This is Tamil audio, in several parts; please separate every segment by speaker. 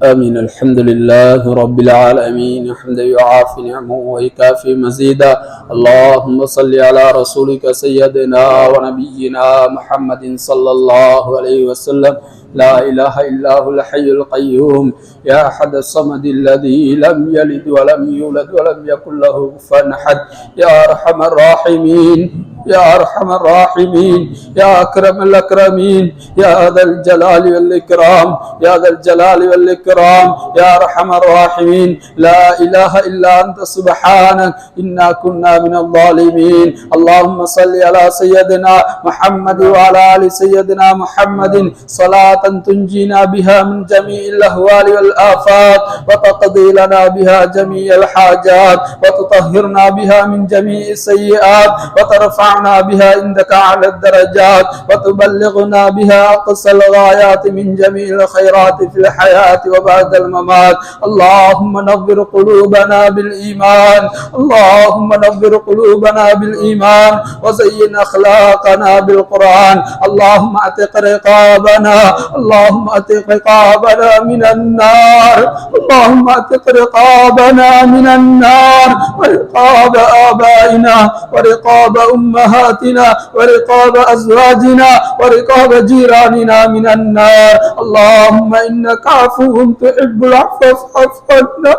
Speaker 1: آمين. الحمد لله رب العالمين حمدا يعافي نعمه ويكافي مزيدا. اللهم صل على رسولك سيدنا ونبينا محمد صلى الله عليه وسلم. لا إله إلا هو الحي القيوم يا أحد الصمد الذي لم يلد ولم يولد ولم يكن له كفوا أحد. يا أرحم الراحمين يا أرحم الراحمين يا أكرم الأكرمين يا ذا الجلال والإكرام يا ذا الجلال والإكرام يا أرحم الراحمين. لا إله إلا أنت سبحانك إنا كنا من الظالمين. اللهم صل على سيدنا محمد وعلى آل سيدنا محمد صلاة تنجينا بها من جميع الأهوال والآفات وتقضي لنا بها جميع الحاجات وتطهرنا بها من جميع السيئات وترفعنا بها عندك على الدرجات وتبلغنا بها أقصى الغايات من جميع الخيرات في الحياة وبعد الممات. اللهم نور قلوبنا بالإيمان اللهم نور قلوبنا بالإيمان وزين أخلاقنا بالقرآن. اللهم اعتق رقابنا اللهم اعتق رقابنا من النار اللهم اعتق رقابنا من النار ورقاب آبائنا ورقاب أمهاتنا ورقاب أزواجنا ورقاب جيراننا من النار. اللهم إنك عفو تحب العفو فاعف عنا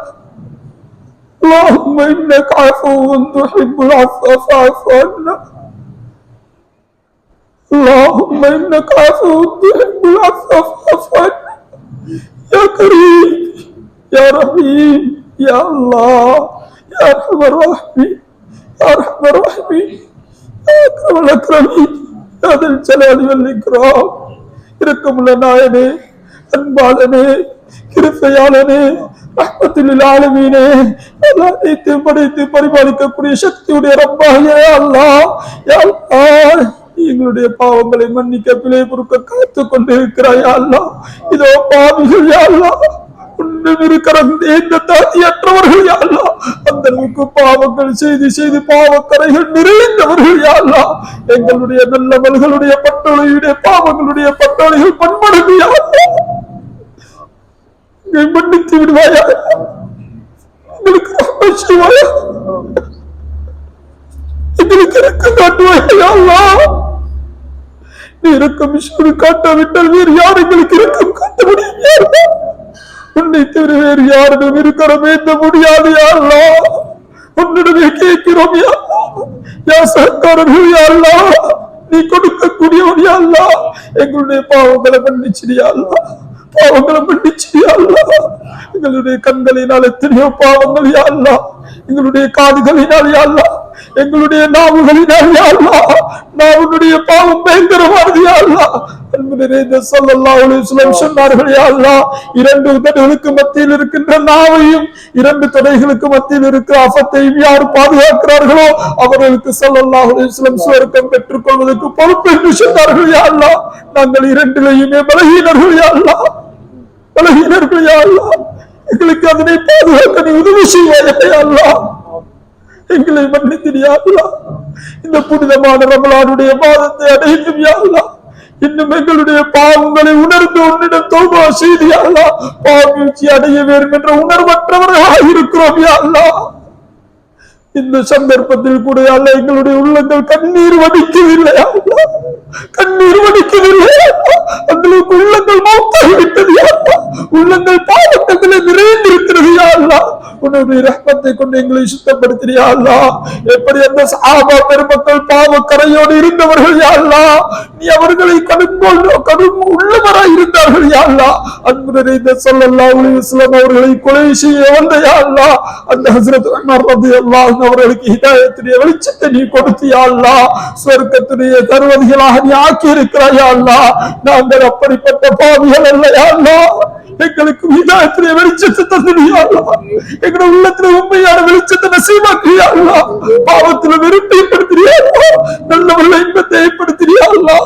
Speaker 1: اللهم إنك عفو تحب العفو فاعف عنا اللهم إنك عفو تحب العفو فاعف عنا يا كريم يا رحيم يا الله يا أرحم الراحمين يا أرحم الراحمين يا أكرم الأكرمين يا ذا الجلال والإكرام. இரக்கமுள்ள நாயனே அன்பாளனே கிருபையாளனே ரஹ்மத்துல் ஆலமீனே அல்லாஹ்வை படைத்து பரிபாலிக்கக்கூடிய சக்தியுடைய ரப்பாயே அல்லாஹ் யா அல்லாஹ் எங்களுடைய பாவங்களை மன்னிக்க பிழை பொறுக்க காத்து கொண்டிருக்கிறாய் யா அல்லாஹ். இதோ பாவிகள் யா அல்லாஹ் உன்னிடம் இருக்கிற எந்த தாதியற்றவர்கள் யா அல்லாஹ் அந்த அளவுக்கு பாவங்கள் செய்து செய்து பாவக்கரைகள் நிறைந்தவர்கள் யா அல்லாஹ். எங்களுடைய நல்லவர்களுடைய பட்டோலையுடைய பாவங்களுடைய பட்டோலைகள் பன்மடங்கு யா அல்லாஹ் மன்னித்து விடுவாயா எங்களுக்கு ரஹ்மத் செய்வாயா எங்களுக்கு இரக்கம் காட்டுவாயா அல்லாஹ். நீ இரக்கம் காட்டாவிட்டால் வேறு யார் எங்களுக்கு இரக்கம் காட்ட முடியும்? உன்னை தவிர வேறு யாரிடம் இருக்கிறோம் ஏற்ற முடியாது யா அல்லாஹ். உன்னிடமே கேட்கிறோம் யா அல்லாஹ். யா சர்க்காரர்கள் யா அல்லாஹ் நீ கொடுக்கக்கூடியவன் யா அல்லாஹ். எங்களுடைய பாவங்களை மன்னிச்சிடியா அல்லாஹ் பாவங்களை மன்னிச்சிடியா அல்லாஹ். எங்களுடைய கண்களினால் எத்தனையோ பாவங்கள் யா அல்லாஹ் எங்களுடைய காதுகளினால் யா அல்லாஹ் எங்களுடைய நாவுகளினால் யா அல்லாஹ் நாவுடைய பாவம் பயங்கரமானது யா அல்லாஹ். அன்புநிறைந்த ஸல்லல்லாஹு அலைஹி வஸல்லம் சொன்னார்கள் யா அல்லாஹ் இரண்டு உதடுகளுக்கு மத்தியில் இருக்கின்ற நாவையும் இரண்டு தொடைகளுக்கு மத்தியில் இருக்கிற அஃபத்தையும் யார் பாதுகாக்கிறார்களோ அவர்களுக்கு ஸல்லல்லாஹு அலைஹி வஸல்லம் சுவர்க்கம் பெற்றுக் கொள்வதற்கு பொறுப்பு என்று சொன்னார்கள் யா அல்லாஹ். நாங்கள் இரண்டிலேயுமே பலகீனர்கள் யா அல்லாஹ் பலகீனர்கள் யா அல்லாஹ். எங்களுக்கு அதனை பாதுகாக்க நீ உதவி செய்வாயா யா அல்லாஹ். எங்களை மன்னித்தியா அல்லாஹ். இந்த புனிதமான ரமலானுடைய மாதத்தை அடைந்தும் யா அல்லாஹ் இன்னும் எங்களுடைய பாவங்களை உணர்ந்து உன்னிடம் தௌபா செய்து யா அல்லாஹ் பாவீழ்ச்சி அடைய வேண்டும் என்ற உணர்வற்றவர்களாக இருக்கிறோம் யா அல்லாஹ். இந்த சந்தர்ப்பத்தில் கூட அல்ல எங்களுடைய உள்ளங்கள் கண்ணீர் வடிக்கவில்லை அல்லாஹ் கண்ணீர் வடிக்கவில்லை அந்த உள்ளங்கள் மௌத்தாகிவிட்டது யா அல்லாஹ். உள்ளங்கள் பாவங்களிலே நிறைந்திருக்கிறது யா அல்லாஹ். உன்னுடைய ரஹ்மத்தை கொண்டு எங்களை சுத்தப்படுத்தியா அல்லாஹ். எப்படி அந்த சஹாபா பெருமக்கள் பாவ கரையோடு இருந்தவர்கள் யா அல்லாஹ் நீ அவர்களை கடும் உள்ளவராய் இருந்தார்கள் யா அல்லாஹ். அன்பு நிறைந்த ஸல்லல்லாஹு அலைஹி வஸல்லம் அவர்களை கொலை செய்ய வந்த யா அல்லாஹ் அந்த ஹஜ்ரத் உமர் ரலியல்லாஹு அன்ஹு அவர்களுக்கு ஹிதாயத்துடைய வெளிச்சத்தை நீ கொடுத்தியா அல்லாஹ். சொர்க்கத்துடைய தருவதிகளாக நீ ஆக்கி இருக்கிறாய் யா அல்லாஹ். நாங்கள் அப்படிப்பட்ட பாவிகள் அல்ல யா அல்லாஹ். எங்களுக்கு ஹிதாயத்துடைய வெளிச்சத்தை தந்தியா அல்லாஹ். எங்களுடைய உள்ளத்துல உண்மையான வெளிச்சத்தை நசீபாக்கியா அல்லாஹ். பாவத்துல வெறுப்பை ஏற்படுத்தியா அல்லாஹ். நல்லவர்களை இன்பத்தை ஏற்படுத்தியா அல்லாஹ்.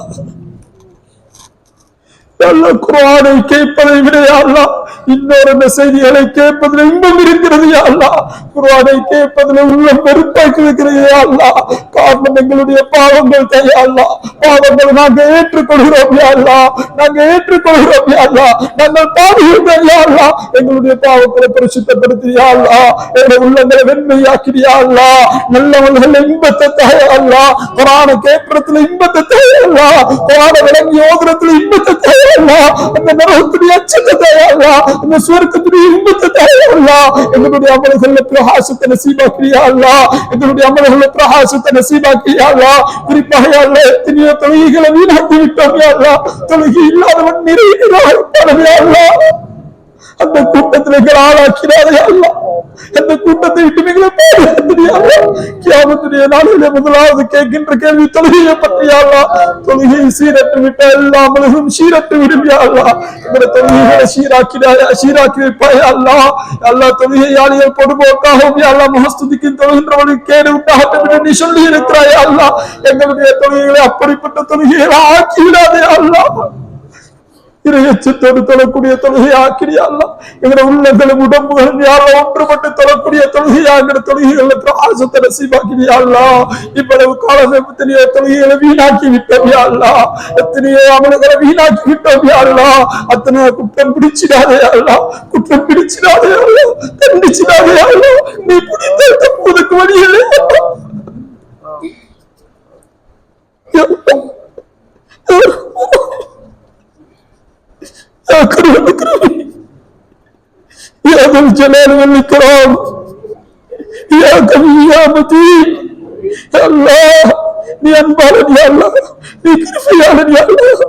Speaker 1: அல்லாஹ் குர்ஆனை கேட்பதை விட அல்லாஹ் இன்னொரு செய்திகளை கேட்பதில் இன்பம் இருக்கிறது யா அல்லாஹ். குர்ஆனை கேட்பதில் உள்ளம் வெறுப்பாக்கி இருக்கிறது யா அல்லாஹ். காரணம் எங்களுடைய பாவங்கள் தான் யா அல்லாஹ். பாவங்களை நாங்கள் ஏற்றுக்கொள்கிறோம் யா அல்லாஹ். நாங்கள் ஏற்றுக்கொள்கிறோம் யா அல்லாஹ். நாங்கள் பாவிகள் யா அல்லாஹ். எங்களுடைய பாவங்களை பரிசுத்தப்படுத்தி யா அல்லாஹ். எங்களுடைய உள்ளங்களை வெண்மையாக்கி யா அல்லாஹ். நல்லவர்கள் இன்பத்தை தாயா அல்லாஹ். குர்ஆனை கேட்கறதுல இன்பத்தை தாயா அல்லாஹ். குர்ஆனை விளங்கி ஓதுறதுல இன்பத்தை தாயா அல்லாஹ். அந்த நரகத்துடைய அச்சத்தை தாயா அல்லாஹ். அந்த சுவர்க்கத்துடைய இன்பத்தை தாயா அல்லாஹ். எங்களுடைய அமல்களில் பிரகாசத்தை நசீபாக்கி யா அல்லாஹ். எங்களுடைய அமல்களில் பிரகாசத்தை நசீபாக்கி யா அல்லாஹ். குறிப்பாக யா அல்லாஹ் எத்தனையோ தொழுகைகளை வீணாக்கி விட்டோம் யா அல்லாஹ். தொழுகை இல்லாதவன் நிறைய யா அல்லாஹ். அந்த கூட்டத்தில் எங்களை ஆளாக்கிறாரே அல்லாஹ். அந்த கூட்டத்தை விட்டு நீங்களை பாதுகாத்தியா கியாமத்துடைய நாளிலே முதலாவது கேட்கின்ற கேள்வி தொழுகையை பற்றியா அல்லாஹ். தொழுகையை சீரட்டு விட்ட எல்லா அமல்களும் சீரட்டு விடுவியா அல்லாஹ். எங்களை தொழுகைகளை சீராக்கி வைப்பாயா அல்லாஹ். அல்லாஹ் தொழுகையாளிகள் பொதுபோக்காகவும் யா அல்லாஹ் முகஸ்துதிக்கு தொழுகின்றவர்களுக்கு கேடு உண்டாகட்டும் நீ சொல்லி இருக்கிறாயா அல்லாஹ். எங்களுடைய தொழுகைகளை அப்படிப்பட்ட தொழுகைகளை ஆக்கி விடாதே அல்லாஹ். இறையச்சத்தோடு தொழக்கூடிய தொழுகையா ஆக்கிறியா அல்லாஹ். எங்களுடைய உள்ளங்களும் உடம்புகளும் யாரும் ஒன்றுபட்டு தொழக்கூடிய தொழுகையா எங்களுடைய தொழுகைகளை பிரகாசத்தை நசீபாக்கிறியா அல்லாஹ். இவ்வளவு காலம் எத்தனையோ தொழுகைகளை வீணாக்கி விட்டோம் யா அல்லாஹ். எத்தனையோ அமல்களை வீணாக்கி விட்டோம் யா அல்லாஹ். அத்தனை குற்றம் பிடிச்சிடாதே அல்லாஹ். குற்றம் பிடிச்சிடாதே அல்லாஹ். தண்டிச்சிடாதே அல்லாஹ். நீ பிடித்த தப்புவதற்கு வழியில்லை يا كريم اكرمني يا ذا الجلال والاكرام يا قوي يا متين يا الله நீ அன்பாளன் யா அல்லாஹ். நீ கிருபையாளன் யா அல்லாஹ்.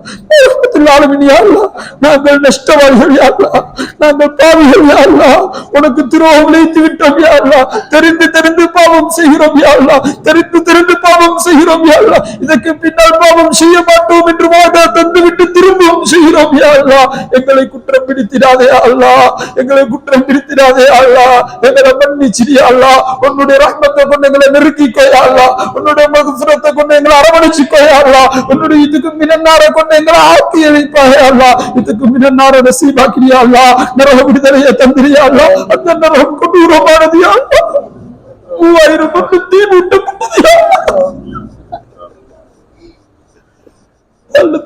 Speaker 1: ரஹ்மத்துல் ஆலமீன் யா அல்லாஹ். நாங்கள் நஷ்டவாளிகள் யா அல்லாஹ். நாங்கள் பாவிகள் யா அல்லாஹ். உனக்கு துரோகம் இழைத்து விட்டோம் யா அல்லாஹ். தெரிந்து தெரிந்து பாவம் செய்கிறோம் யா அல்லாஹ். தெரிந்து தெரிந்து பாவம் செய்கிறோம் யா அல்லாஹ். இதற்கு பின்னால் பாவம் செய்ய மாட்டோம் என்று வாதா தந்துவிட்டு திரும்பவும் செய்கிறோம் யா அல்லாஹ். எங்களை குற்றம் பிடித்திடாதே யா அல்லாஹ். எங்களை குற்றம் பிடித்திடாதே யா அல்லாஹ். எங்களை மன்னிச்சிடு யா அல்லாஹ். உன்னுடைய ரஹ்மத்தை கொண்டு எங்களை நெருக்கிக்கோ யா அல்லாஹ். உன்னுடைய மக்ஃபிரத்தை கொண்டு எங்களை அரவணைச்சிக்கோ யா அல்லாஹ். உன்னுடைய இதுக்கு மினன்னாரை கொண்டு எங்களை ஆக்கி வைப்பாயா அல்லாஹ். இதுக்கு மினன்னாரை நசீபாக்கி யா அல்லாஹ். நரக விடுதலையை தந்திரியா அல்லாஹ். அந்த நரகம் கொடூரமானது யா அல்லாஹ். 3000 கொண்டு தீ மூட்டப்பட்டது யா அல்லாஹ்.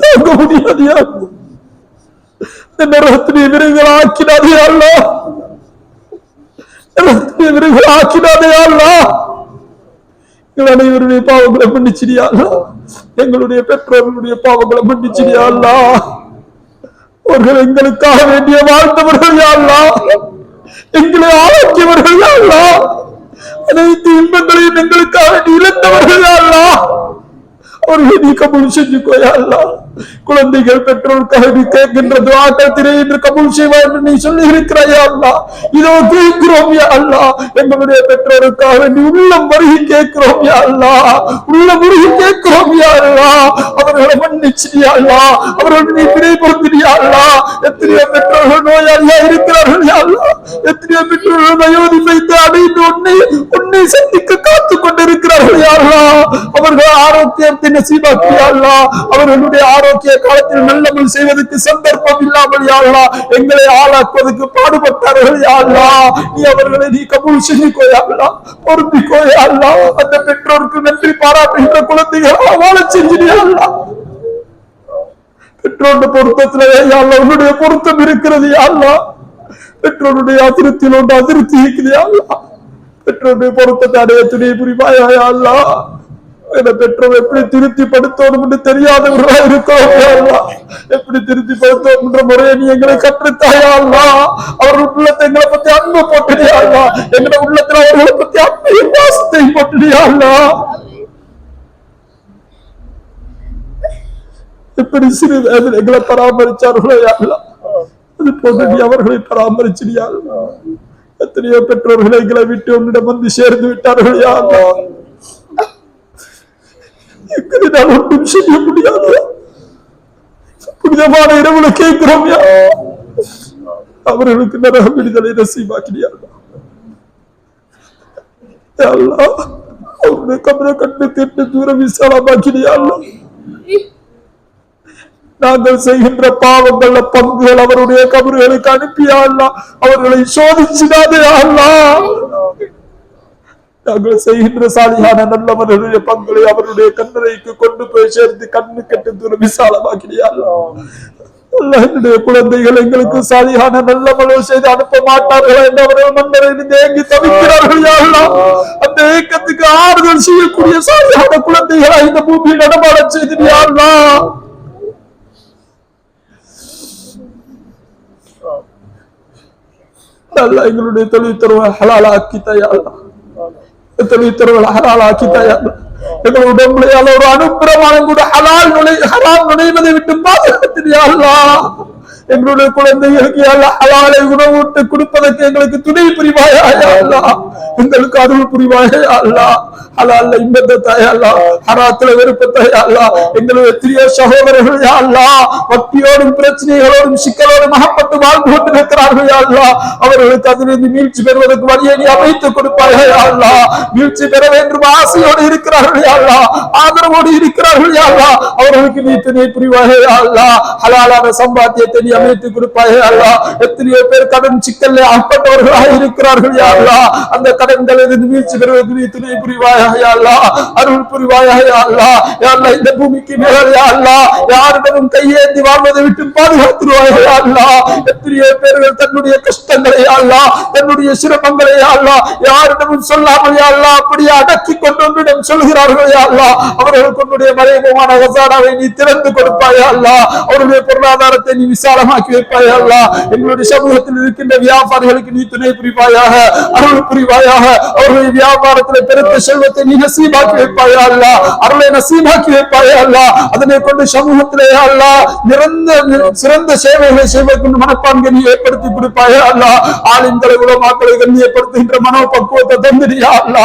Speaker 1: தாங்க முடியாது யா அல்லாஹ். இந்த நரகத்தினை விரைவில் ஆக்கினாதே யா அல்லாஹ். நரகத்தினை விரைவில் ஆக்கினாதே யா அல்லாஹ். எங்கள் அனைவருடைய பாவங்களை மன்னிச்சிடியா அல்லாஹ். எங்களுடைய பெற்றோர்களுடைய பாவங்களை மன்னிச்சிடியா அல்லாஹ். அவர்கள் எங்களுக்காக வேண்டிய வாழ்ந்தவர்கள் யா அல்லாஹ். எங்களை ஆளாக்கியவர்கள் யா அல்லாஹ். அனைத்து இன்பங்களையும் எங்களுக்காக வேண்டி இழந்தவர்கள் யா அல்லாஹ். அவர்களை நீ கபூல் செஞ்சுக்கோ யா அல்லாஹ். குழந்தைகள் பெற்றோருக்காக நீ கேட்கின்ற துஆக்கள் திரை என்று கபூல் செய்வாய் என்று நீ சொல்லி இருக்கிறாய் யா அல்லாஹ். இதோ கேட்கிறோம் யா அல்லாஹ். எங்களுடைய பெற்றோருக்காக நீ உள்ளம் வருகி கேட்கிறோம் யா அல்லாஹ். உள்ளம் வருகி கேட்கிறோம் யா அல்லாஹ். அவர்களை மன்னிச்சிடு யா அல்லாஹ். அவர்களை நீ பிழைப்படுத்திடு யா அல்லாஹ். எத்தனையோ பெற்றோர்கள் நோயாளியா இருக்கிறார்கள் யா அல்லாஹ். எத்தனையோ பெற்றோர்கள் வயோதி வைத்து அடைந்து உன்னை சந்திக்க காத்துக் கொண்டிருக்கிறார்கள் யா அல்லாஹ். அவர்கள் ஆரோக்கியத்தை நசீபாக்கி யா அல்லாஹ். அவர்களுடைய ஆரோக்கிய காலத்தில் நல்லமல் செய்வதற்கு சந்தர்ப்பம் இல்லாமல் யா அல்லாஹ் எங்களை ஆளாக்குவதற்கு பாடுபட்டார்கள் யா அல்லாஹ். நீ அவர்களை நீ கபூல் செஞ்சுக்கோ யா அல்லாஹ். பொருந்திக்கோ யா அல்லாஹ். அந்த பெற்றோருக்கு நன்றி பாராட்டுகின்ற குழந்தைகளை வாழ செஞ்சிடு யா அல்லாஹ். பெற்றோருடைய பொருத்தத்துல யா அல்லாஹ் உன்னுடைய பொருத்தம் இருக்கிறது யா அல்லாஹ். பெற்றோருடைய அதிருப்தியில் ஒன்று அதிருப்தி இருக்குது யா அல்லாஹ். பெற்றோருடைய பொருத்தத்தை அடைய துணை புரிவாயா யா அல்லாஹ். பெற்றோர் எப்படி திருப்திப்படுத்தணும் என்று தெரியாதவர்களா இருக்கோம் யா அல்லாஹ். எப்படி திருப்திப்படுத்தணும் என்ற முறையை நீ எங்களை கற்றுத்தாயா அல்லாஹ். அவர்கள் உள்ளத்தை எங்களை பத்தி அன்பு போட்டுடியா அல்லாஹ். எங்களை உள்ளத்துல அவர்களை பத்தி அன்பையும் பாசத்தையும் போட்டுடியா அல்லாஹ். எப்படி சிறு வயதில் எங்களை பராமரிச்சார்களோ யா அல்லாஹ். அது போன்று நீ அவர்களை பராமரிச்சிடியா அல்லாஹ். எத்தனையோ பெற்றோர்களை எங்களை விட்டு உன்னிடம் வந்து சேர்ந்து விட்டார்கள் யா அல்லாஹ். எங்களினால் ஒன்றும் செய்ய முடியாது. புனிதமான இரவுல கேட்கிறோம் யா அவர்களுக்கு நரக விடுதலை நசீபாக்கியா அல்லாஹ். அவருடைய கபரை கண்டு கேட்டு தூரம் விசாலமாக்கியா அல்லாஹ். நாங்கள் செய்கின்ற பாவங்கள்ல பங்குகள் அவருடைய கபர்களுக்கு அனுப்பியா அல்லா, அவர்களை சோதிச்சிடாதே அல்லா. நாங்கள் செய்கின்ற சாலியான நல்லவர்களுடைய பங்களை அவருடைய கண்ணறைக்கு கொண்டு போய் சேர்த்து கண்ணு கெட்டு தூரம் விசாலமாக்கிறியா என்னுடைய குழந்தைகள் எங்களுக்கு சாலியான நல்லவர்கள் செய்து அனுப்ப மாட்டார்கள் என்று அவர்கள் மன்னரில் ஏங்கி தவிக்கிறார்கள். அந்த ஏக்கத்துக்கு ஆறுதல் செய்யக்கூடிய சாலியான குழந்தைகளை இந்த பூமியை நடமாட செய்திருக்கியா. எங்களுடைய தொழில் தருவ ஹலாலா ஆக்கித்தாயா, தொழில் தருவ ஹலாலா ஆக்கித்தாயா. எங்களுடைய உடம்புலையால ஒரு அனுப்பிரமானம் கூட ஹலால் நுழைவதை விட்டு பாதுகாத்தியா. எங்களுடைய குழந்தைகளுக்கு ஹலாலை உணவு கொடுப்பதற்கு எங்களுக்கு துணை புரிவாயா அல்லா, எங்களுக்கு அருள் புரிவாயா அல்லா. ஹலால்ல இன்பத்தை தாயா அல்லா, ஹராத்துல வெறுப்பத்தையா அல்லா. எங்களுடைய எத்தனையோ சகோதரர்கள் யா அல்லா பக்தியோடும் பிரச்சனைகளோடும் சிக்கலோடும் அகப்பட்டு வாழ்ந்து கொண்டிருக்கிறார்கள் யா அல்லா. அவர்களுக்கு அதிலிருந்து மீழ்ச்சி பெறுவதற்கு வழியை நீ அமைத்துக் கொடுப்பாயா அல்லா. மீழ்ச்சி பெற வேண்டும் ஆசையோடு இருக்கிறார்கள் யா அல்லா, ஆதரவோடு இருக்கிறார்கள் யா அல்லா. அவர்களுக்கு நீ துணை புரிவாயா அல்லா. ஹலாலான சம்பாத்தியத்தை நீ அமைத்துக் கொடுப்பாயா அல்லா. எத்தனையோ பேர் கடன் சிக்கல்ல அகப்பட்டவர்களாக இருக்கிறார்கள் யா அல்லா. அந்த கடன்களிலிருந்து மீழ்ச்சி பெறுவதற்கு நீ துணை புரிவாயா அல்லா, அருள் புரிவாயா அல்லா. இந்த பூமிக்கு மேல் யா அல்லா யாரிடமும் கையேந்தி வாழ்வதை விட்டு பாதுகாத்துருவாயா அல்லா. எத்தனையோ பேர்கள் தன்னுடைய கஷ்டங்களை அல்லா, தன்னுடைய சிரமங்களை அல்லா யாரிடமும் சொல்லாமல் யா அல்லா அப்படியே அடக்கி கொண்டு ஒன்றிடம் சொல்கிறார்கள் யா அல்லா. அவர்களுக்கு உன்னுடைய மறைமுகமான கசானாவை நீ திறந்து கொடுப்பாயா அல்லா. அவருடைய பொருளாதாரத்தை நீ விசாலமாக்கி வைப்பாயா அல்லா. எங்களுடைய சமூகத்தில் இருக்கின்ற வியாபாரிகளுக்கு நீ துணை புரிவாயாக, அருள் புரிவாயாக. அவர்களுடைய வியாபாரத்தில் பெருத்த செல்வத்தை நீ நசீபாக்கி வைப்பாயா அல்லா, அருளை நசீபாக்கி வைப்பாயா அல்லா. அதனை கொண்டு சமூகத்திலே அல்லா சிறந்த சேவைகளை செய்வதற்கு மனப்பான்மை நீ ஏற்படுத்தி கொடுப்பாயா அல்லா. ஆளுங்களை உலமாக்களை கண்ணியப்படுத்துகின்ற மனோபக்குவத்தை தந்திரியா அல்லா.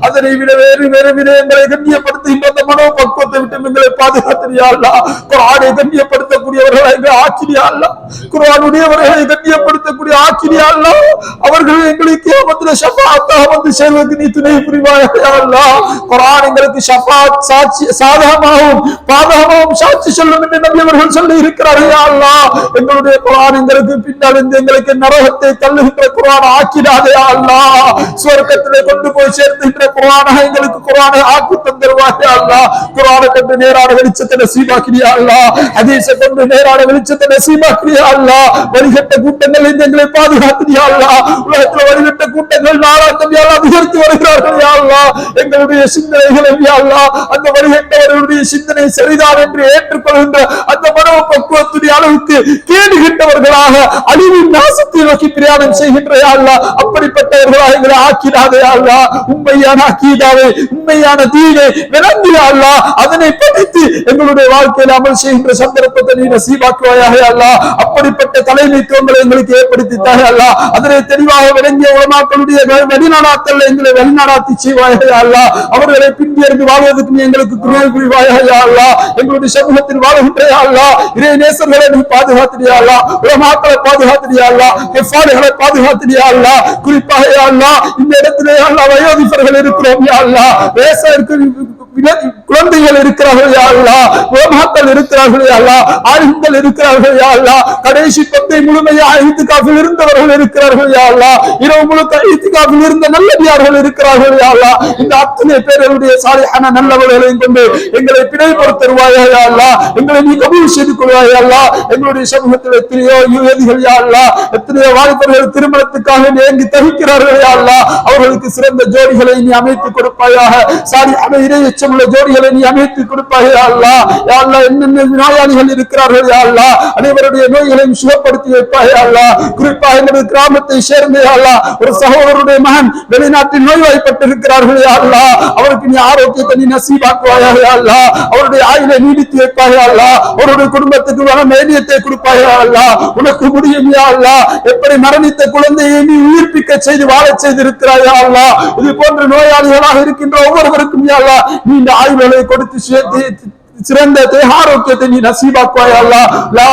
Speaker 1: அதனை விட வேறு வேறு விடயங்களை கண்ணியப்படுத்துகின்ற அந்த மனோபக்குவத்தை விட்டு எங்களை பாதுகாத்திரியா அல்லா. குர்ஆனை கண்ணியப்படுத்தக்கூடியவர்களை ஆக்கிரியா அல்லா, குர்ஆனுடையவர்களை கண்ணியப்படுத்தக்கூடிய ஆக்கிரியா அல்லா. அவர்கள் எங்களுக்கு கியாமத்திலே ஷஃபாஅத்தாக வந்து சேர்வதற்கு நீ துணை புரிவாயா அல்லா. குர்ஆன் எங்களுக்கு ஷஃபாஅத் சாட்சி சாதகமாகவும் பாதகமாகவும் சாட்சி சொல்லும் என்று நபி அவர்கள் சொல்லி இருக்கிறார்கள் யா அல்லாஹ். எங்களுடைய குர்ஆன் எங்களுக்கு பின்னால் எங்களுக்கு நரகத்தை தள்ளுகின்ற குர்ஆன் ஆக்கிடாதே யா அல்லாஹ். சுவர்க்கத்திலே கொண்டு போய் சேர்த்துகின்ற குர்ஆனை எங்களுக்கு குர்ஆனை ஆக்கி தந்தருவாய் யா அல்லாஹ். குர்ஆனை கொண்டு நேரான வெளிச்சத்தை நசீபாக்கிறியா அல்லாஹ். ஹதீஸை கொண்டு நேரான வெளிச்சத்தை நசீபாக்கிறியா அல்லாஹ். வழிகட்ட கூட்டங்கள் எங்களை பாதுகாத்திரியா அல்லாஹ். உலகத்தில் வழிகட்ட கூட்டங்கள் நாளாந்தம் யா அல்லாஹ் அதிகரித்து வருகிறார்கள் யா அல்லாஹ். எங்களுடைய சிந்தனைகளை யா அல்லாஹ் அந்த வழிகட்டவர்களுடைய சிந்தனை சரிதான் என்று ஏற்றுக்கொள்கின்ற அந்த மனோபக்குவத்துடைய அளவுக்கு கேடுகின்றவர்களாக அழிவின் நாசத்தை நோக்கி பிரயாணம் செய்கின்ற யா அல்லாஹ் அப்படிப்பட்டவர்களாக எங்களை ஆக்கிடாதே யா அல்லாஹ். உண்மையான அகீதாவை உண்மையான தீனை விளங்கி யா அல்லாஹ் அதனை படித்து எங்களுடைய வாழ்க்கையில் அமல் செய்கின்ற சந்தர்ப்பத்தை நீ நசீபாக்குவாயாக யா அல்லாஹ். அப்படிப்பட்ட தலைமைத்துவங்களை எங்களுக்கு ஏற்படுத்தி தாயா அல்லாஹ். அதனை தெளிவாக விளங்கிய உலமாக்களுடைய வெளிநாடாக்கள் எங்களை வெளிநாடாத்தி செய்வாயாக யா அல்லாஹ். அவர்களை பின்தேர்ந்து வாழ்வதற்கு நீ எங்களுக்கு துணை புரிவாயாக யா அல்லாஹ். எங்களுடைய சமூகத்தில் வாழ்கின்ற யா அல்லாஹ் இறை நேசர்களை நீ பாதுகாத்திரியா அல்லாஹ். உலமாக்களை பாதுகாத்திரியா அல்லாஹ். ஹிஃபாதுகளை பாதுகாத்திரியா அல்லாஹ். குறிப்பாக யா அல்லாஹ் இந்த இடத்திலே யா அல்லாஹ் வயோதிபர்கள் இருக்கிறோம் யா அல்லாஹ். குழந்தைகள் இருக்கிறார்கள் யா அல்லாஹ். உலமாக்கள் இருக்கிறார்கள் யா அல்லாஹ். ஆலிம்கள் இருக்கிறார்கள் யா அல்லாஹ். கடைசி பத்தை முழுமையாக இத்திகாஃபில் இருந்தவர்கள் இருக்கிறார்கள் யா அல்லாஹ். இரவு முழுக்க இத்திகாஃபில் இருந்த நல்லடியார்கள் இருக்கிறார்கள் யா அல்லாஹ். இந்த அத்தனை பேர்களுடைய சாலிஹான நல்லவர்களையும் கொண்டு எங்களை பிணைப்படுத்துவாயா யா அல்லாஹ். எங்களை நீ கபூல் செய்து கொள்வாயா யா அல்லாஹ். எங்களுடைய சமூகத்தில் எத்தனையோ யுவதிகள் யா அல்லாஹ், எத்தனையோ வாலிபர்கள் திருமணத்துக்காக ஏங்கி தவிக்கிறார்கள் யா அல்லாஹ். அவர்களுக்கு சிறந்த ஜோடிகளை நீ அமைத்துக் கொடுப்பாயாக. சாலிஹான இறையச்சமுள்ள ஜோடிகளை நீ அமைத்துக் கொடுப்பாயா யா அல்லாஹ். யா அல்லாஹ் என்னென்ன நோயாளிகள் இருக்கிறார்கள் யா அல்லாஹ் அனைவருடைய நோய்களையும் சுகப்படுத்தி வைப்பாயா யா அல்லாஹ். குறிப்பாக எங்களுடைய கிராமத்தை சேர்ந்த யா அல்லாஹ் ஒரு சகோதரருடைய மகன் வெளிநாட்டில் நோய்வாய்ப்பட்டு இருக்கிறார்கள் யா அல்லாஹ். அவருக்கு நீ ஆரோக்கியத்தை நீ நசீபாக்குவாயா யா அல்லாஹ். அவருடைய ஆயுளை நீடித்து வைப்பாயா அல்லாஹ். அவருடைய குடும்பத்துக்கு மேனியத்தை கொடுப்பாயா அல்லாஹ். உனக்கு முடியும் யா அல்லாஹ். எப்படி மரணித்த குழந்தையை நீ உயிர்ப்பிக்க செய்து வாழச் செய்திருக்கிறாயா அல்லாஹ். இது போன்ற நோயாளிகளாக இருக்கின்ற ஒவ்வொருவருக்கும் யா அல்லாஹ் நீ இந்த ஆயுளை கொடுத்து சிறந்த தேக ஆரோக்கியத்தை நீ நசீபாக்குவாய் அல்லாஹ். லா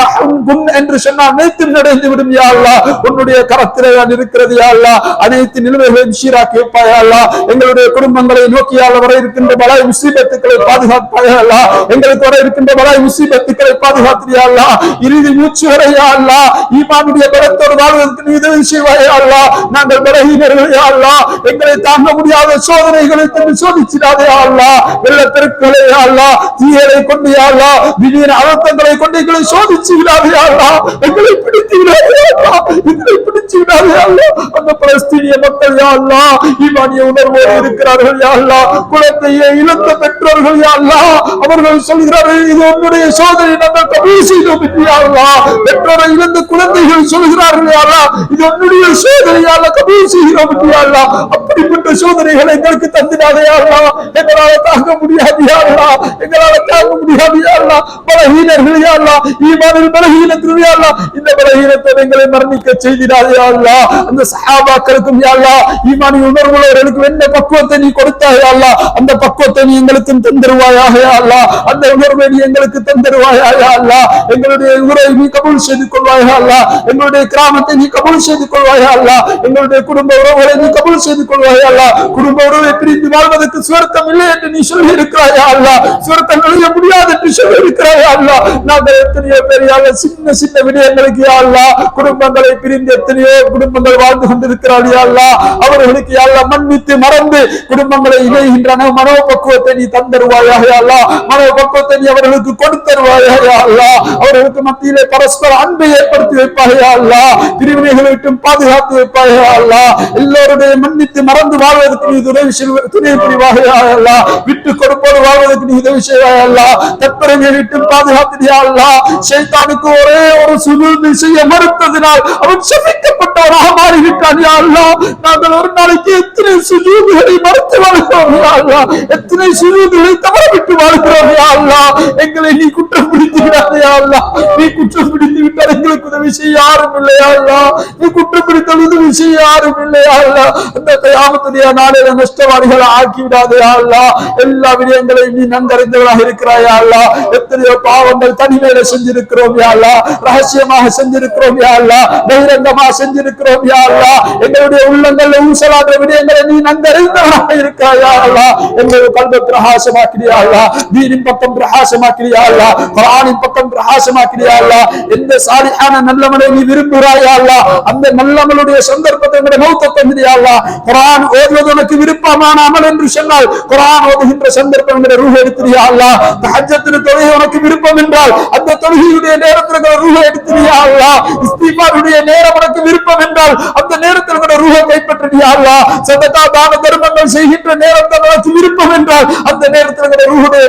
Speaker 1: ஹுன் என்று சொன்னால் அனைத்தும் நடந்து விடும் யா அல்லாஹ். உன்னுடைய கரத்திலே தான் இருக்கிறது யா அல்லாஹ். அனைத்து நிலைமைகளையும் சீராக்கி வைப்பாய் யா அல்லாஹ். எங்களுடைய குடும்பங்களை நோக்கி வர இருக்கின்ற பலாய் முசீபத்துக்களை பாதுகாப்பாய் யா அல்லாஹ். எங்களுக்கு வர இருக்கின்ற பலாய் முசீபத்துக்களை பாதுகாத்து யா அல்லாஹ். இறுதி மூச்சு வரை யா அல்லாஹ் ஈமானுடைய பலத்தோடு வாழ்வதற்கு நீ உதவி செய்வாய் யா அல்லாஹ். நாங்கள் பலஹீனர்கள் யா அல்லாஹ். எங்களை தாங்க முடியாத சோதனைகளை தந்து சோதிச்சிடாதே யா அல்லாஹ். வெள்ளப்பெருக்களை யா அல்லாஹ், தீயலை கொண்டு யா அல்லாஹ், திடீர் அழுத்தங்களை கொண்டு எங்களை சோதிச்சு விடாதே யா அல்லாஹ். எங்களை பிடித்து விடாதே யா அல்லாஹ். எங்களை பிடிச்சு விடாதே யா அல்லாஹ். அந்த பலஸ்தீனிய மக்கள் யா அல்லாஹ் ஈமானிய உணர்வோடு இருக்கிறார்கள் யா அல்லாஹ். குழந்தையை இழந்த பெற்றோர்கள் யா அல்லாஹ் அவர்கள் சொல்கிறார்கள், இது உன்னுடைய சோதனை, நாங்கள் கபூல் செய்தோம் யா அல்லாஹ். பெற்றோரை இழந்த குழந்தைகள் சொல்கிறார்கள் யா அல்லாஹ், இது உன்னுடைய சோதனை யா அல்லாஹ், கபூல் செய்கிறோம் யா அல்லாஹ். அப்படிப்பட்ட சோதனைகளை எங்களுக்கு தந்திடாதே யா அல்லாஹ். எங்களால தாங்க முடியாது யா அல்லாஹ். எங்களால தாங்க முடியாது யா அல்லாஹ். பலஹீனர்கள் யா அல்லாஹ், ஈமானில் பலஹீனத்தில் யா அல்லாஹ், இந்த பலஹீனத்தை எங்களை மரணிக்க செய்திடாதே யா அல்லாஹ். அந்த சஹாபாக்களுக்கும் யா அல்லாஹ் ஈமானிய உணர்வுள்ளவர்களுக்கு என்ன பக்குவத்தை நீ கொடுத்தாய் யா அல்லாஹ், அந்த பக்குவத்தை நீ எங்களுக்கு தந்தருவாயாக யா அல்லாஹ். அந்த உணர்வை நீ எங்களுக்கு தந்தருவாயா யா அல்லாஹ். எங்களுடைய ஊரை நீ கபூல் செய்து கொள்வாயா அல்லாஹ். எங்களுடைய கிராமத்தை நீ கபூல் செய்து கொள்வாயா அல்லாஹ். எங்களுடைய குடும்ப உறவுகளை நீ கபூல் செய்து கொள்வாயா அல்லாஹ். குடும்ப உறவை பிரிந்து வாழ்வதற்கு சுவர்க்கம் இல்லை என்று நீ சொல்லி இருக்கிறாயா அல்லாஹ். சுவர்க்கம் நுழைய முடியாது என்று சொல்லி இருக்கிறாயா அல்லாஹ். நாங்கள் எத்தனையோ பெரியாக சின்ன சின்ன விடயங்களுக்கு யா அல்லாஹ் குடும்பங்களை பிரிந்து எத்தனையோ குடும்பங்கள் வாழ்ந்து கொண்டிருக்கிறாள் யா அல்லாஹ். அவர்களுக்கு யா அல்லாஹ் மன்னித்து மறந்து குடும்பங்களை இணைகின்றன மனோபக்குவத்தை நீ தந்தருவாயாக யா அல்லாஹ். மனோபக்குவத்தை நீ அவர்களுக்கு கொடுத்தருவாயாக யா அல்லாஹ். அவர்களுக்கு மத்தியிலே பரஸ்பர அன்பை ஏற்படுத்தி வைப்பாக யா அல்லாஹ். பிரிவினைகளை விட்டு பாதுகாத்து வைப்பாக யா அல்லாஹ். எல்லோருடைய மன்னித்து மறந்து வாழ்வதற்கு நீ துணை புரிவாக யா அல்லாஹ். விட்டு கொடுப்போடு வாழ்வதற்கு நீ உதவி செய்வாய் அல்லாஹ். தற்பெருமை விட்டு பாதுகாத்து யா அல்லாஹ். ஷைத்தானுக்கு ஒரே ஒரு சுஜூது செய்ய மறுத்ததினால் அவன் சபிக்கப்பட்டவனாக மாறிவிட்டான் யா அல்லாஹ். நாங்கள் ஒரு நாளைக்கு எத்தனை சுஜூதுகளை மறுத்து வாழ்கிறோம் யா அல்லாஹ். எத்தனை சுஜூதுகளை தவறவிட்டு வாழ்கிறோம் யா அல்லாஹ். எங்களை நீ குற்றம் பிடித்து விடாதே யா அல்லாஹ். நீ குற்றம் பிடித்து விட்டால் எங்களுக்கு உதவி செய்ய யாரும் இல்லை யா அல்லாஹ். நீ குற்றம் பிடித்தால் உதவி செய்ய யாரும் இல்லை யா அல்லாஹ். அந்த கியாமத்துடைய நாளில நஷ்டவாளிகளை ஆக்கி விடாதே யா அல்லாஹ். எல்லா விடயங்களையும் நீ நன்கறிந்தவராக இருக்கிறாய் யா அல்லாஹ். எத்தனையோ பாவங்கள் தனிமையில செஞ்சிருக்கிறோம் யா அல்லாஹ். ரகசியமாக செஞ்சிருக்கிறோம் யா அல்லாஹ். பகிரங்கமாக செஞ்சிருக்கிறோம் யா அல்லாஹ். எங்களுடைய உள்ளங்கள்ல ஊசலாத விடயங்களை நீ நன்கறிந்தவராக இருக்கிறாய் யா அல்லாஹ். எங்களுடைய கல்வை பிரகாசமாக்கிறியா அல்லாஹ். தீனின் பக்கம் பிரகாசமாக்கிறியா அல்லாஹ். குர்ஆனின் பக்கம் பிரகாசமாக்கிறியா அல்லாஹ். எந்த சாலிஹான நல்லமலை நீ விரும்புகிறாயா அல்லாஹ், அந்த நல்லமலுடைய சந்தர்ப்பத்தை மௌத்த தந்திரியா அல்லாஹ். குர்ஆன் ஓதுவது உனக்கு விருப்பமான அமல் என்று சொன்னால் குர்ஆன் ஓதுகின்ற சந்தர்ப்பம் ரூஹ் எடுத்துறியா அல்லாஹ். தஹஜ்ஜுத் தொழுகை உனக்கு விருப்பம் என்றால் அந்த தொழுகையுடைய நேரத்தில் ரூஹ் எடுத்துறியா அல்லாஹ். இஸ்திக்பாருடைய நேரம் உனக்கு விருப்பம் என்றால் அந்த நேரத்தில் கூட ரூஹை கைப்பற்றியா அல்லாஹ். சதகா தான தர்மங்கள் செய்கின்ற நேரத்தில் உனக்கு விருப்பம் என்றால் அந்த நேரத்தில் கூட ரூஹுடைய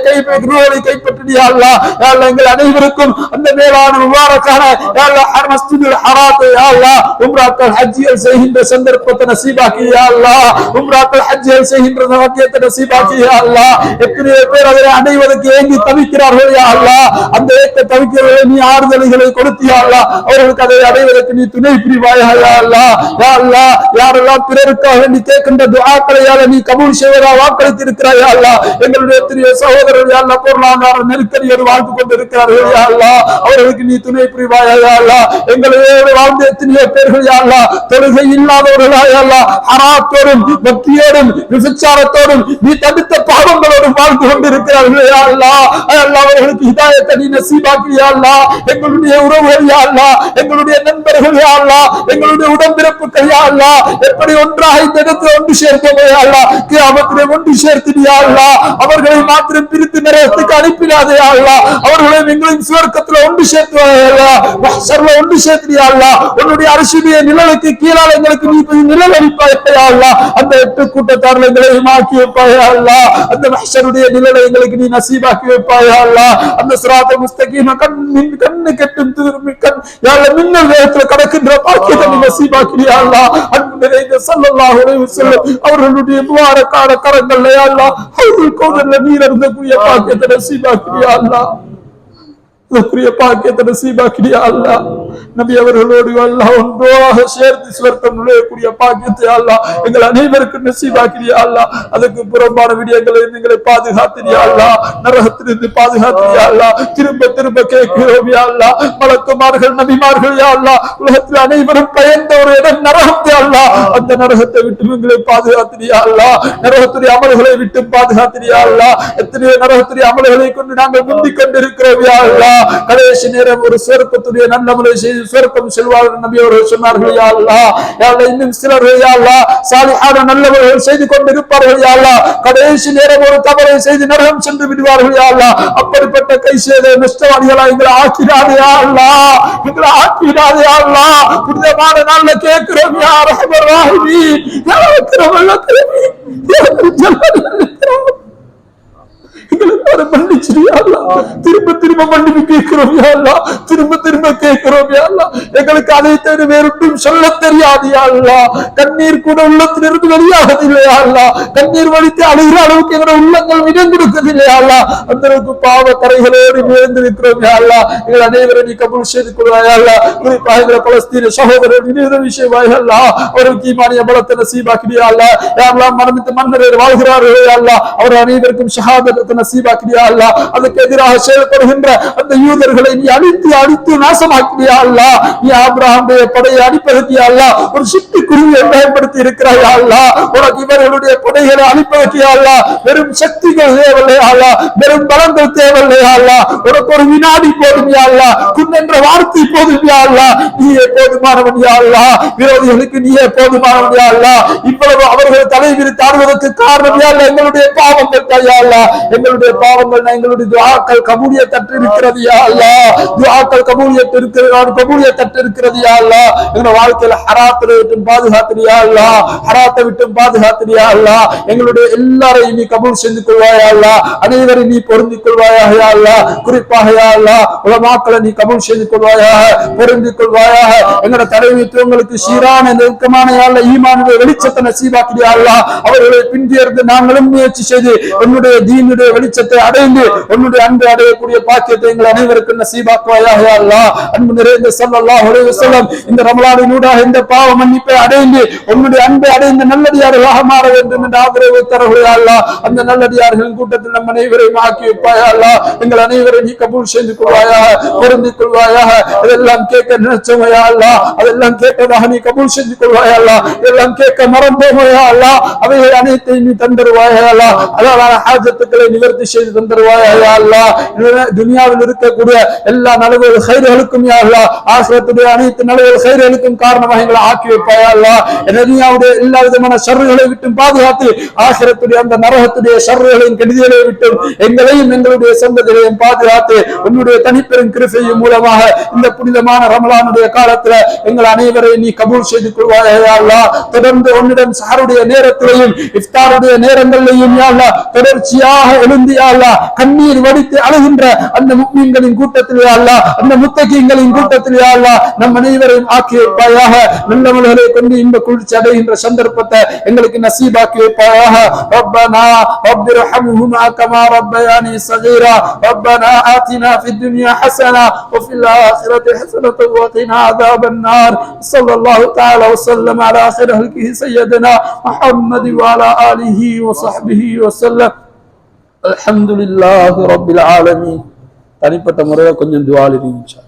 Speaker 1: ரூஹை கைப்பற்றியா அல்லாஹ். யா அல்லாஹ் எங்கள் அனைவருக்கும் அந்த மேலான முபாரக்கான யா அல்லாஹ் மஸ்ஜிதுல் ஹராத்தை யா அல்லாஹ் உம்ராக்கள் ஹஜ்ஜிகள் செய்கின்ற சந்தர்ப்பத்தை நசீபாக்கி யா அல்லாஹ். உம்ராக்கள் ஹஜ்ஜிகள் செய்கின்ற வாக்கியத்தை நசீபாக்கி யா அல்லாஹ். எத்தனை பேர் அதை அடைவதற்கு ஏங்கி தவிக்கிறார்கள் யா அல்லாஹ். அந்த ஏக்க தவிக்கிறவர்களை நீ ஆறுதல்களை கொடுத்தியா அல்லாஹ். அவர்களுக்கு அதை அடைவதற்கு நீ துணை புரிவாயா யா அல்லாஹ். யா அல்லாஹ் யாரெல்லாம் பிறருக்காக நீ கேட்கின்ற துஆக்களை நீ கபூல் செய்வதா வாக்களித்து இருக்கிறாய் யா அல்லாஹ். எங்களுடைய எத்தனையோ சகோதரர்கள் யா அல்லாஹ் பொருளாதார நெருக்கடியோடு வாழ்ந்து கொண்டிருக்கிறார்கள் யா அல்லாஹ். அவர்களுக்கு நீ துணை புரிவாயா யா அல்லாஹ். எங்களோடு வாழ்ந்த எத்தனையோ பேர்கள் யா அல்லாஹ் தொழுகை இல்லாதவர்களா யா அல்லாஹ் ஹராத்தோடும் பக்தியோடும் விபச்சாரத்தோடும் நீ தடுத்த பாவங்களோடும் வாழ்ந்து கொண்டிருக்கிறார்கள் யா அல்லாஹ். அல்லாஹ் அவர்களுக்கு ஹிதாயத்தை நீ நசீபாக்கி யா அல்லாஹ். எங்களுடைய உறவுகள் யா அல்லாஹ், எங்களுடைய நண்பர்கள் யா அல்லாஹ், எங்களுடைய உடன்பிறப்புகள் யா அல்லாஹ் எப்படி ஒன்றாக இந்த இடத்தில் ஒன்று சேர்க்கவே யா அல்லாஹ். கியாமத்திலே ஒன்று சேர்த்து யா அல்லாஹ். அவர்களை மாத்திரம் பிரித்து நரகத்துக்கு அனுப்பினாதே யா அல்லாஹ். அவர்களை எங்களின் சுவர்க்கத்தில் ஒன்று சேர்த்து யா அல்லாஹ். மஹ்ஷர்ல ஒன்று சேர்த்து யா அல்லாஹ். உன்னுடைய அரசுடைய நிழலுக்கு கீழால எங்களுக்கு நீ நிழல் அளிப்பாய் யா அல்லாஹ். அந்த 8 கூட்டத்தார்கள் எங்களை மாக்கி வைப்பாய் யா அல்லாஹ். அந்த மஹ்ஷருடைய நிழலை எங்களுக்கு நீ நசீபாக்கி வைப்பாய் யா அல்லாஹ். அந்த சிராத்தை முஸ்தகீம கண்ணு கெட்டும் கண் யா அல்லாஹ் மின்னல் வேகத்தில் கடக்கின்ற பாக்கியத்தை நீ நசீபாக்கி யா அல்லாஹ். அன்பு நிறைந்த ஸல்லல்லாஹு அலைஹி வஸல்லம் அவர்களுடைய முபாரக்கான கரங்கள்ல யா அல்லாஹ் ஹவுல் கௌதர்ல நீர் இருந்தக்கூடிய பாக்கியத்தை நசீபாக்கி யா அல்லாஹ். பாக்கியத்தை நசீபாக்கி யா அல்லாஹ். நபி அவர்களோடு அல்லாஹ் ஒன்றாக சேர்த்து சுவர்க்கம் நுழையக்கூடிய பாக்கியத்தை அல்லாஹ் எங்கள் அனைவருக்கும் நசீபாக்கிறியா அல்லாஹ். அதுக்கு புறம்பான விடயங்களை எங்களை பாதுகாத்திரியா அல்லாஹ், நரகத்திலிருந்து பாதுகாத்திரியா அல்லாஹ். திரும்ப திரும்ப கேட்கிறோம் யா அல்லாஹ், மலக்குமார்கள் நபிமார்கள் யா அல்லாஹ், உலகத்தில் அனைவரும் பயந்த ஒரு இடம் நரகம் யா அல்லாஹ். அந்த நரகத்தை விட்டு எங்களை பாதுகாத்திரியா அல்லாஹ், நரகத்துடைய அமல்களை விட்டு பாதுகாத்திரியா அல்லாஹ். எத்தனையோ நரகத்துடைய அமல்களை கொண்டு நாங்கள் முந்திக் கொண்டிருக்கிறோம் யா அல்லாஹ். கடைசி நேரம் ஒரு சொர்க்கத்துடைய நல்லமலை செய்து சொர்க்கம் செல்வார்கள் நபி அவர்கள் சொன்னார்கள் யா அல்லாஹ். யா அல்லாஹ், இன்னும் சிலர்கள் யா அல்லாஹ் சாலிஹான நல்லவர்கள் செய்து கொண்டிருப்பார்கள் யா அல்லாஹ். கடைசி நேரம் ஒரு தவறை செய்து நரகம் சென்று விடுவார்கள் யா அல்லாஹ். அப்படிப்பட்ட கை செய்த நஷ்டவாதிகளா எங்களை ஆக்கிடாதே யா அல்லாஹ், எங்களை ஆக்கிடாதே யா அல்லாஹ். புனிதமான நாள்ல கேட்கிறோம் யா ரஹ்மர் ரஹீம், யா அக்ரம் அல் அக்ரமீன், யா ஜல்லல் இக்ராம், திரும்ப திரும்ப மன்னிப்பு கேட்கிறோம் யா அல்லாஹ், திரும்ப திரும்ப கேட்கிறோம் யா அல்லாஹ். எங்களுக்கு அதை தவிர வேறொன்றும் சொல்ல தெரியாது யா அல்லாஹ். கண்ணீர் கூட உள்ளத்திலிருந்து வெளியாகவில்லை யா அல்லாஹ். கண்ணீர் வலித்து அழுகிற அளவுக்கு எங்களுடைய உள்ளங்கள் இடம் கொடுக்கவில்லை யா அல்லாஹ். அந்த அளவுக்கு பாவ கரைகளோடு விழுந்திருக்கிறோம் யா அல்லாஹ். எங்கள் அனைவரும் நீ கபூல் செய்து கொள்வாய் யா அல்லாஹ். குறிப்பாக எங்கள் பலஸ்தீன சகோதரர் நினைவு விஷயமாய் யா அல்லாஹ், அவருக்கு ஈமானிய பலத்தை நசீபாக்கிறியா யா அல்லாஹ். யா அல்லாஹ், மரணித்த மன்னர்கள் வாழ்கிறார்கள் யா அல்லாஹ், அவர் அனைவருக்கும் ஷஹாதத்தை நசீபாக்கிறியா அல்லாஹ். அதுக்கு எதிராக செயல்படுகின்ற அந்த யூதர்களை நீ அழித்து அழித்து நாசமாக்கிறியா அல்லாஹ். நீ ஆபிரகாமுடைய படையை அழிப்பதற்கு யா அல்லாஹ் ஒரு சிட்டுக்குருவியை பயன்படுத்தி இருக்கிறாய் யா அல்லாஹ். உனக்கு இவர்களுடைய படைகளை அழிப்பதற்கு யா அல்லாஹ் வெறும் சக்திகள் தேவையில்லை யா அல்லாஹ், வெறும் பலங்கள் தேவையில்லை யா அல்லாஹ். உனக்கு ஒரு வினாடி போதும் யா அல்லாஹ், குன் என்ற வார்த்தை போதும் யா அல்லாஹ். நீயே போதுமானவன் யா அல்லாஹ், விரோதிகளுக்கு நீயே போதுமானவன் யா அல்லாஹ். இவ்வளவு அவர்கள் தலைவிரித்து ஆடுவதற்கு காரணம் யா அல்லாஹ் எங்களுடைய பாவங்கள் தான் யா அல்லாஹ். எங்களுடைய பாவங்கள் எங்களுடைய துஆக்கள் கபூலியத்தற்று இருக்கிறது யா அல்லாஹ். துஆக்கள் கபூலியத்தற்று இருக்கிறது யா அல்லாஹ். எங்களுடைய வாழ்க்கையில ஹராத்தை விட்டு பாதுகாத்திரியா அல்லாஹ், ஹராத்தை விட்டு பாதுகாத்திரியா அல்லாஹ். எங்களுடைய எல்லாரையும் நீ கபூல் செய்து கொள்வாயா அல்லாஹ், அனைவரையும் நீ பொருந்திக் கொள்வாயாக யா அல்லாஹ். குறிப்பாக யா அல்லாஹ் உலமாக்களை நீ கபூல் செய்து கொள்வாயாக, பொருந்திக் கொள்வாயாக. எங்களுடைய தலைமைத்துவங்களுக்கு சீரான நெருக்கமான யா அல்லாஹ் ஈமானுடைய வெளிச்சத்தை நசீபாக்கிறியா அல்லாஹ். அவர்களை பின்தேர்ந்து நாங்களும் முயற்சி செய்து உன்னுடைய தீனுடைய வெளிச்சத்தை அடைந்து உன்னுடைய அன்பு அடையக்கூடிய பாக்கியத்தை எங்கள் அனைவருக்கும் நசீபாக்குவாயாக யா அல்லாஹ். அன்பு நிறைந்த ஸல்லல்லாஹு அலைஹி வஸல்லம் இந்த ரமலானினூடாக இந்த பாவ மன்னிப்பை அடைந்து உன்னுடைய அன்பை அடைந்த நல்லடியார்களாக மாற வேண்டும் என்ற ஆதரவு தருவாயா அல்லாஹ். அந்த நல்லடியார்களின் கூட்டத்தில் நம் அனைவரையும் ஆக்கி வைப்பாயா அல்லாஹ். எங்கள் அனைவரையும் நீ கபூல் செய்து கொள்வாயாக, பொருந்திக் கொள்வாயாக. அதெல்லாம் கேட்க நினைச்சோமையா அல்லாஹ், அதெல்லாம் கேட்டதாக நீ கபூல் செஞ்சு கொள்வாயா அல்லாஹ். இதெல்லாம் கேட்க மறந்தோமையா அல்லாஹ், அவைகள் அனைத்தையும் நீ தந்தருவாயா அல்லாஹ். அழகான ஹாஜத்துக்களை நிவர்த்தி செய்து தந்தருவாயா யா அல்லாஹ். துனியாவில் இருக்கக்கூடிய எல்லா நலவுகள் கைர்களுக்கும் யா அல்லாஹ், ஆகிரத்துடைய அனைத்து நலவுகள் கைர்களுக்கும் காரணமாக எங்களை ஆக்கி வைப்பாயா அல்லாஹ். துனியாவுடைய எல்லா விதமான ஷர்றுகளை விட்டும் பாதுகாத்து ஆகிரத்துடைய அந்த நரகத்துடைய ஷர்றுகளையும் கெடுதிகளை விட்டும் எங்களையும் எங்களுடைய சந்ததிகளையும் பாதுகாத்து உன்னுடைய தனிப்பெரும் கிருபையின் மூலமாக இந்த புனிதமான ரமலானுடைய காலத்துல எங்கள் அனைவரையும் நீ கபூல் செய்து கொள்வாயா யா அல்லாஹ். தொடர்ந்து உன்னிடம் சஹருடைய நேரத்திலையும் இஃப்தாருடைய நேரங்களிலையும் யா அல்லாஹ் தொடர்ச்சியாக எழுந்து யா அல்லாஹ் கண்ணீர் வடித்து அழுகின்ற அந்த முஃமின்களின் கூட்டத்தில் யா அல்லாஹ், அந்த முத்தகீன்களின் கூட்டத்தில் யா அல்லாஹ் நம் அனைவரையும் ஆக்கி வைப்பாயாக. நல்லவர்களை கொண்டு இன்ப குளிர்ச்சி அடைகின்ற சந்தர்ப்பத்தை எங்களுக்கு நசீபாக்கி வைப்பாயாக. ரப்பனா ரப்பிர்ஹம்ஹுமா கமா ரப்பயானி ஸகீரா ரப்பனா ஆதினா ஃபித் துன்யா ஹஸனா வ ஃபில் ஆখিরাতি ஹஸனத்தன் வ கினா அஸாபன் நார். ஸல்லல்லாஹு தஆலா வ ஸல்லம் அலா ஆখির ஹல்கிஹி சய்யிதனா முஹம்மதி வ அலா ஆலிஹி வ ஸஹ்பிஹி வ ஸல்லம். அல்ஹம்துலில்லாஹி ரப்பில் ஆலமீன். தனிப்பட்ட முறையில் கொஞ்சம் துஆ இருந்துச்சு.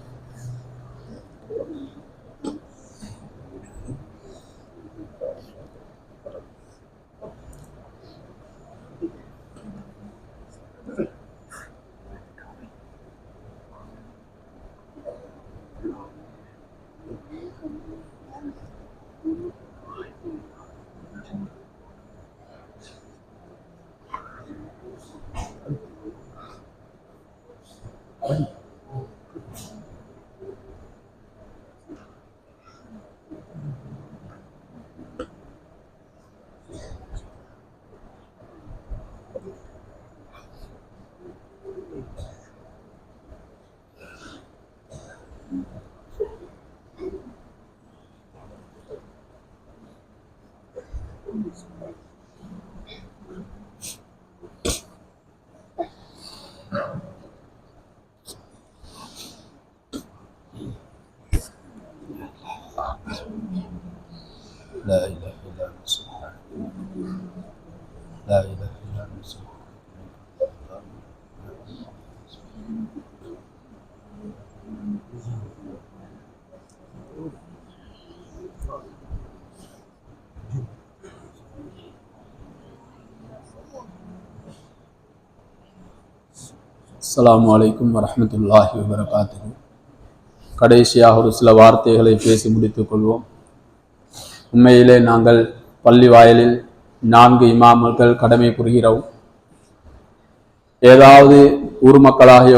Speaker 1: لا إله إلا أنت سبحانك لا إله إلا أنت அஸ்ஸலாமு அலைக்கும் வரஹ்மத்துல்லாஹி வபரகாத்துஹு. கடைசியாக ஒரு சில வார்த்தைகளை பேசி முடித்துக் கொள்வோம். உண்மையிலே நாங்கள் பள்ளி வாயிலில் 4 இமாம்கள் கடமை புரிகிறோம். ஏதாவது ஊர் மக்களாகிய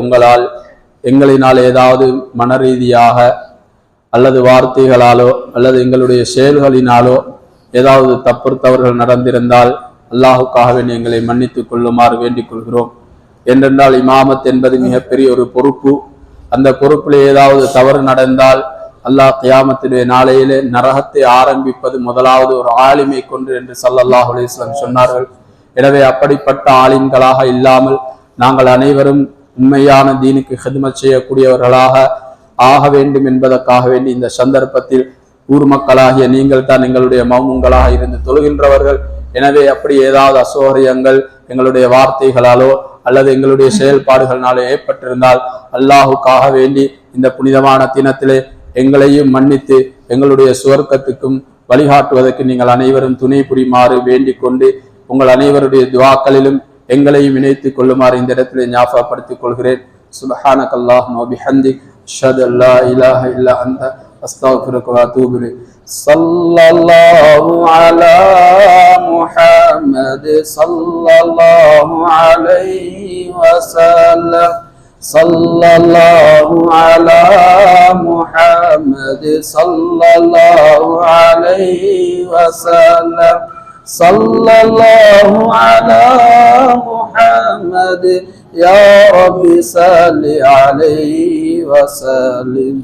Speaker 1: உங்களால் எங்களினால் ஏதாவது மன ரீதியாக அல்லது வார்த்தைகளாலோ அல்லது எங்களுடைய செயல்களினாலோ ஏதாவது தவறுகள் நடந்திருந்தால் அல்லாஹுக்காகவே எங்களை மன்னித்துக் கொள்ளுமாறு வேண்டிக் கொள்கிறோம். என்றென்றால் இமாமத் என்பது மிகப்பெரிய ஒரு பொறுப்பு. அந்த பொறுப்பில் ஏதாவது தவறு நடந்தால் அல்லாஹ் கியாமத்துடைய நாளையிலே நரகத்தை ஆரம்பிப்பது முதலாவது ஒரு ஆலிமை கொண்டு என்று ஸல்லல்லாஹு அலைஹி வஸல்லம் சொன்னார்கள். எனவே அப்படிப்பட்ட ஆலிம்களாக இல்லாமல் நாங்கள் அனைவரும் உண்மையான தீனுக்கு ஹித்மத் செய்யக்கூடியவர்களாக ஆக வேண்டும் என்பதற்காக வேண்டி இந்த சந்தர்ப்பத்தில் ஊர் மக்களாகிய நீங்கள் தான் எங்களுடைய மௌமுங்களாக இருந்து தொழுகின்றவர்கள். எனவே அப்படி ஏதாவது அசௌகரியங்கள் எங்களுடைய வார்த்தைகளாலோ அல்லது எங்களுடைய செயல்பாடுகளினாலோ ஏற்பட்டிருந்தால் அல்லாஹுக்காக வேண்டி இந்த புனிதமான தினத்திலே எங்களையும் மன்னித்து எங்களுடைய சுவர்க்கத்துக்கும் வழிகாட்டுவதற்கு நீங்கள் அனைவரும் துணை புரியுமாறு வேண்டிக் கொண்டு உங்கள் அனைவருடைய துஆக்களிலும் எங்களையும் இணைத்துக் கொள்ளுமாறு இந்த இடத்திலே ஞாபகப்படுத்திக் கொள்கிறேன். சுப்ஹானக்கல்லாஹும்ம வ பிஹம்திக் அஷ்ஹது அல்லா இலாஹ இல்லா அன்த அஸ்தக்ஃபிருக வ அத்தூபு இலைக். ஸல்லல்லாஹு அலா முஹம்மத் ஸல்லல்லாஹு அலைஹி வஸல்லம். ஸல்லல்லாஹு அலா முஹம்மத் ஸல்லல்லாஹு அலைஹி வஸல்லம். ஸல்லல்லாஹு அலா முஹம்மத் யா ரப்பி ஸல்லி அலைஹி வஸல்லம்.